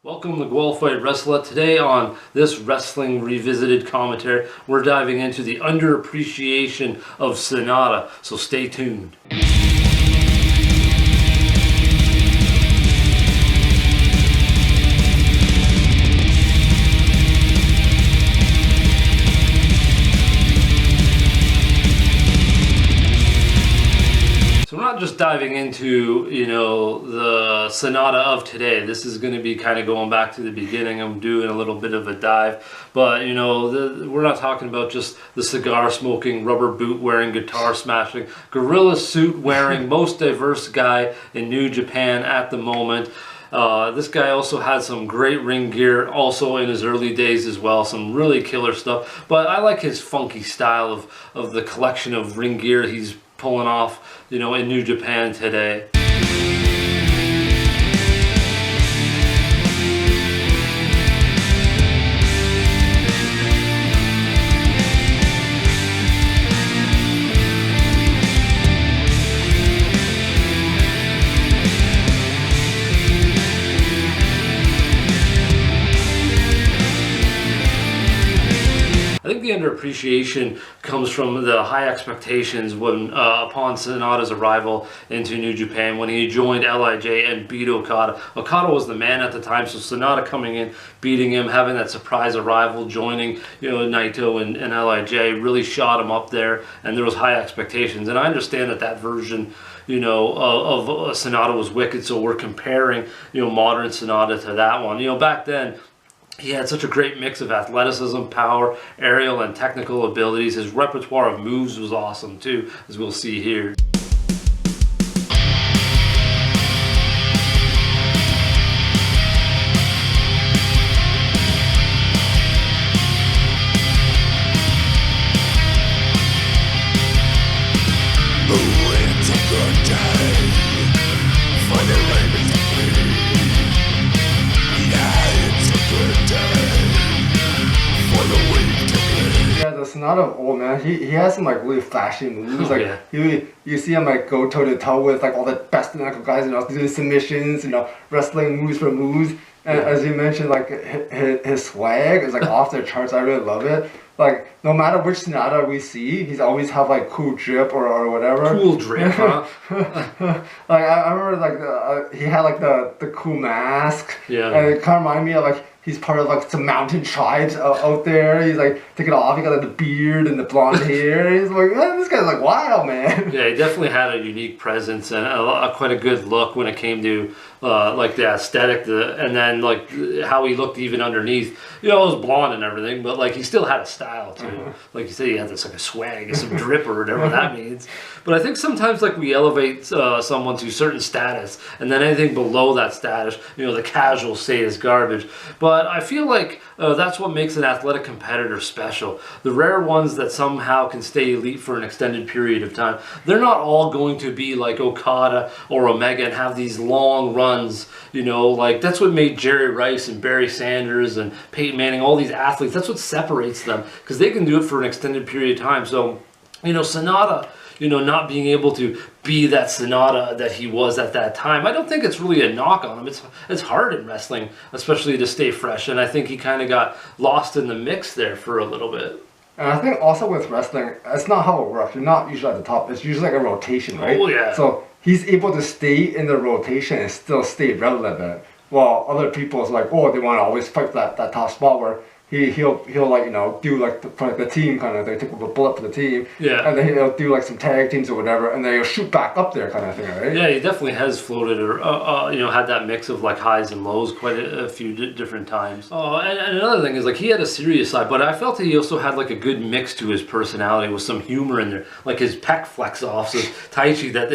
Welcome to Qualified Wrestler. Today on this Wrestling Revisited commentary, we're diving into the underappreciation of Sanada, so stay tuned. We're not just diving into, the Sanada of today. This is going to be kind of going back to the beginning. I'm doing a little bit of a dive. But, we're not talking about just the cigar smoking, rubber boot wearing, guitar smashing, gorilla suit wearing, most diverse guy in New Japan at the moment. This guy also had some great ring gear also in his early days as well, some really killer stuff. But I like his funky style of the collection of ring gear he's pulling off, in New Japan today. I think the underappreciation comes from the high expectations when upon Sanada's arrival into New Japan, when he joined LIJ and beat Okada. Okada was the man at the time, so Sanada coming in, beating him, having that surprise arrival, joining Naito and LIJ really shot him up there, and there was high expectations. And I understand that version of Sanada was wicked, so we're comparing modern Sanada to that one. Back then, he had such a great mix of athleticism, power, aerial, and technical abilities. His repertoire of moves was awesome too, as we'll see here. Sanada of old, man. He has some really flashy moves. You see him go toe to toe with all the best medical guys, doing submissions, wrestling moves for moves. And as you mentioned, his swag is off the charts. I really love it. No matter which Sanada we see, he's always have cool drip or whatever. Cool drip, huh? I remember he had the cool mask. Yeah. And it kind of reminded me of he's part of some mountain tribes out there. He's taking it off. He got the beard and the blonde hair. He's man, this guy's wild, man. Yeah, he definitely had a unique presence and quite a good look when it came to the aesthetic, and then how he looked even underneath. It was blonde and everything, but he still had a style too. Like you said, he had this a swag, some drip or whatever that means. But I think sometimes we elevate someone to certain status, and then anything below that status, the casuals say is garbage. But I feel that's what makes an athletic competitor special. The rare ones that somehow can stay elite for an extended period of time. They're not all going to be like Okada or Omega and have these long runs. That's what made Jerry Rice and Barry Sanders and Peyton Manning, all these athletes. That's what separates them, because they can do it for an extended period of time. So, Sanada, not being able to be that Sanada that he was at that time, I don't think it's really a knock on him. It's hard in wrestling, especially to stay fresh, and I think he kind of got lost in the mix there for a little bit. And I think also with wrestling, it's not how it works. You're not usually at the top. It's usually a rotation, right? Oh, yeah. So he's able to stay in the rotation and still stay relevant, while other people is they want to always fight that top spot where he'll do the team kind of thing, take a bullet for the team, yeah, and then he'll do some tag teams or whatever, and then he'll shoot back up there kind of thing, right? Yeah, he definitely has floated or had that mix of highs and lows quite a few different times. And another thing is he had a serious side, but I felt that he also had a good mix to his personality with some humor in there, his pec flex offs of Taichi that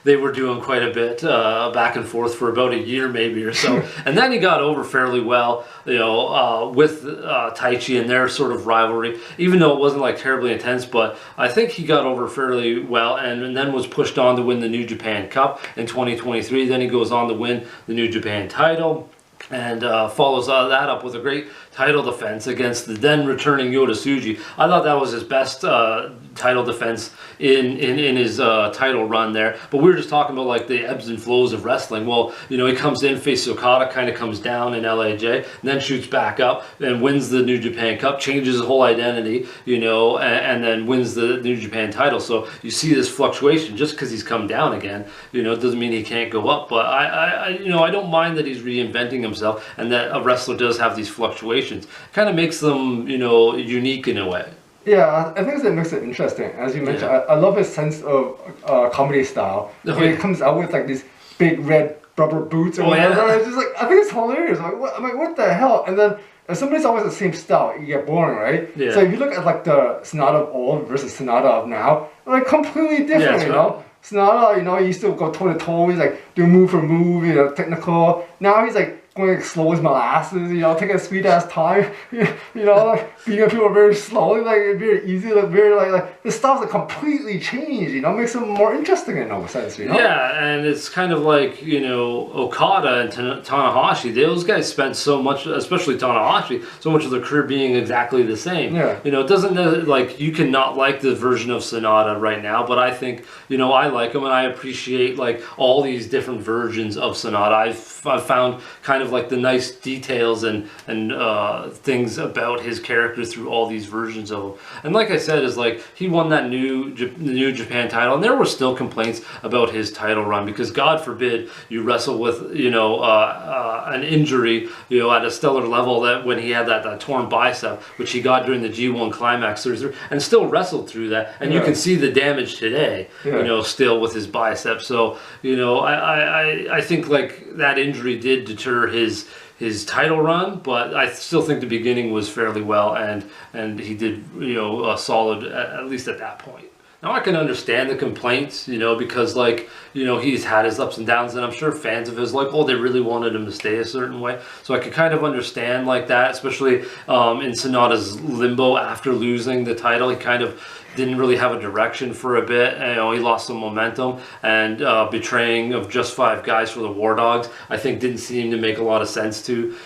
they were doing quite a bit back and forth for about a year maybe or so, and then he got over fairly well, with Taichi and their sort of rivalry, even though it wasn't terribly intense, but I think he got over fairly well, and then was pushed on to win the New Japan Cup in 2023. Then he goes on to win the New Japan title. and follows that up with a great title defense against the then returning Yota Tsuji. I thought that was his best title defense in his title run there. But we were just talking about like the ebbs and flows of wrestling. Well, you know, he comes in, faces Okada, kind of comes down in LAJ, and then shoots back up and wins the New Japan Cup, changes his whole identity, you know, and then wins the New Japan title. So you see this fluctuation. Just because he's come down again, you know, doesn't mean he can't go up. But I you know, I don't mind that he's reinventing himself, and that a wrestler does have these fluctuations. Kind of makes them, you know, unique in a way. Yeah, I think it makes it interesting. As you mentioned, I love his sense of comedy style. When he comes out with like these big red rubber boots or whatever, it's just like, I think it's hilarious. I'm like, what the hell? And then if somebody's always the same style, you get boring, right? Yeah. So if you look at like the Sanada of old versus Sanada of now, they're like completely different, you know? Sanada, you know, he used to go toe to toe. He's like doing move for move, you know, technical. Now he's like going like slow as molasses, you know, taking a sweet ass time, you know, like beating people very slowly, like very easy, like very like the styles like completely changed, you know, makes them more interesting in no sense, you know. Yeah, and it's kind of like, you know, Okada and Tanahashi. Those guys spent so much, especially Tanahashi, so much of their career being exactly the same. Yeah. You know, it doesn't like you cannot like the version of Sanada right now, but I think, you know, I like him and I appreciate like all these different versions of Sanada. I've found kind of like the nice details and things about his character through all these versions of him. And like I said, is like he won that New Japan title, and there were still complaints about his title run because God forbid you wrestle with, you know, an injury, you know, at a stellar level, that when he had that torn bicep, which he got during the G1 Climax Series, and still wrestled through that, and you can see the damage today, you know, still with his bicep. So, you know, I think like that injury did deter his title run, but I still think the beginning was fairly well, and he did, you know, solid at least at that point. Now I can understand the complaints, you know, because like, you know, he's had his ups and downs, and I'm sure fans of his like, oh, they really wanted him to stay a certain way. So I could kind of understand like that, especially in Sanada's limbo after losing the title. He kind of didn't really have a direction for a bit. You know, he lost some momentum, and betraying of just 5 guys for the War Dogs, I think didn't seem to make a lot of sense to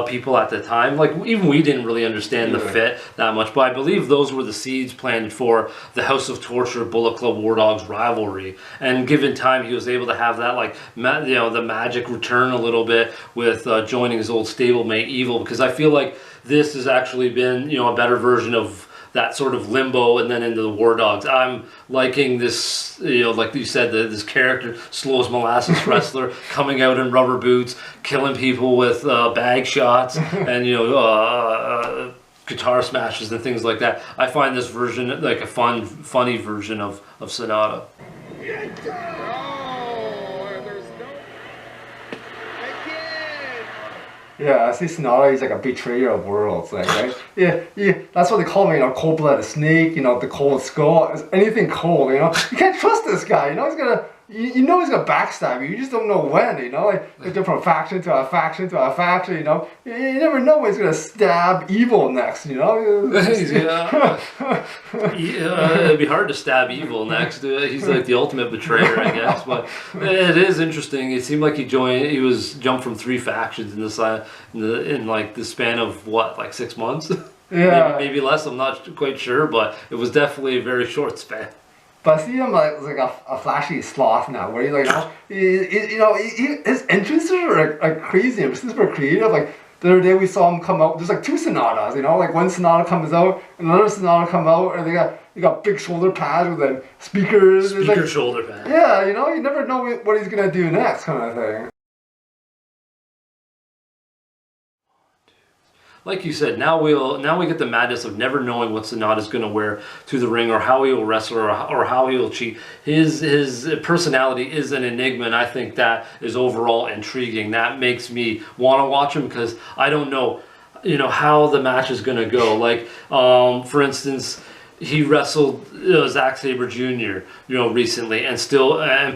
people at the time. Like even we didn't really understand the fit that much, but I believe those were the seeds planted for the House of Torture Bullet Club War Dogs rivalry. And given time, he was able to have that like you know, the magic return a little bit with joining his old stablemate Evil, because I feel like this has actually been, you know, a better version of that sort of limbo and then into the War Dogs. I'm liking this, you know, like you said, this character, slow as molasses wrestler, coming out in rubber boots, killing people with bag shots and, you know, guitar smashes and things like that. I find this version like a funny version of Sanada. Yeah, I see Sanada, he's like a betrayer of worlds, like, right? Yeah, that's what they call him, you know, cold-blooded snake, you know, the cold skull, anything cold, you know? You can't trust this guy, you know, he's gonna, you know he's gonna backstab you, you just don't know when, you know? Like they're from faction to a faction to a faction, you know? You never know when he's gonna stab Evil next, you know? It'd be hard to stab Evil next. He's like the ultimate betrayer, I guess. But it is interesting. It seemed like he was jumped from 3 factions in like the span of what, like 6 months? Yeah, maybe less. I'm not quite sure, but it was definitely a very short span. But I see him like a flashy sloth now, where he's like, you know, his entrances are like crazy and super creative. Like the other day we saw him come out. There's like 2 Sanadas, you know, like one Sanada comes out, and another Sanada come out, and they got big shoulder pads with then speakers. Shoulder pads. Yeah, you know, you never know what he's gonna do next, kind of thing. Like you said, now we get the madness of never knowing what Sanada's going to wear to the ring, or how he will wrestle, or how he will cheat. His personality is an enigma, and I think that is overall intriguing. That makes me want to watch him, because I don't know, you know, how the match is going to go. Like, for instance, he wrestled Zack Sabre Jr., you know, recently, and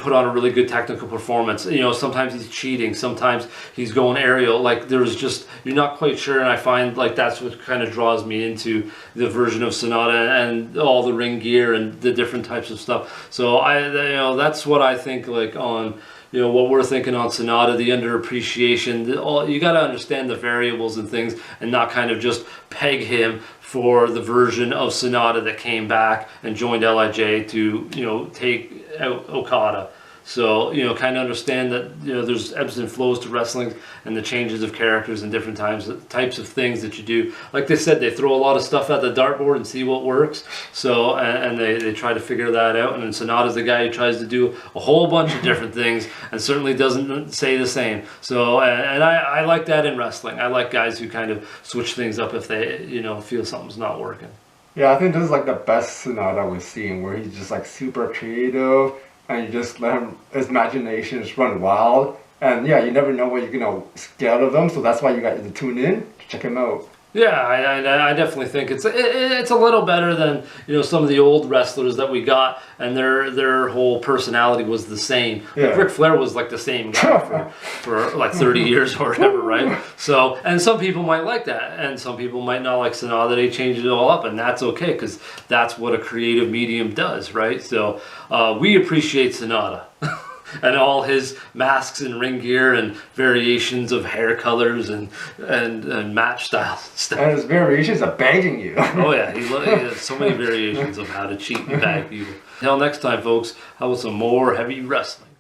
put on a really good technical performance. You know, sometimes he's cheating, sometimes he's going aerial. Like, there's just, you're not quite sure, and I find like that's what kind of draws me into the version of Sanada and all the ring gear and the different types of stuff. So you know, that's what I think like on, what we're thinking on Sanada, the underappreciation, you got to understand the variables and things, and not kind of just peg him for the version of Sanada that came back and joined LIJ to take out Okada. So, kind of understand that, there's ebbs and flows to wrestling and the changes of characters and different types of things that you do. Like they said, they throw a lot of stuff at the dartboard and see what works. So, and they try to figure that out. And then Sonata's the guy who tries to do a whole bunch of different things and certainly doesn't say the same. So, and I like that in wrestling. I like guys who kind of switch things up if they, feel something's not working. Yeah, I think this is like the best Sanada we've seen, where he's just like super creative. And you just let his imagination just run wild. And yeah, you never know what you're going to get out of him. So that's why you got to tune in to check him out. Yeah, I definitely think it's a little better than some of the old wrestlers that we got, and their whole personality was the same. Yeah. Like Ric Flair was like the same guy for like 30 years or whatever, right? So, and some people might like that, and some people might not like Sanada. They changed it all up, and that's okay, because that's what a creative medium does, right? So we appreciate Sanada. And all his masks and ring gear and variations of hair colors and match styles and stuff. And his variations are bagging you. Oh yeah, he has so many variations of how to cheat and bag people. Until next time, folks, how about some more heavy wrestling?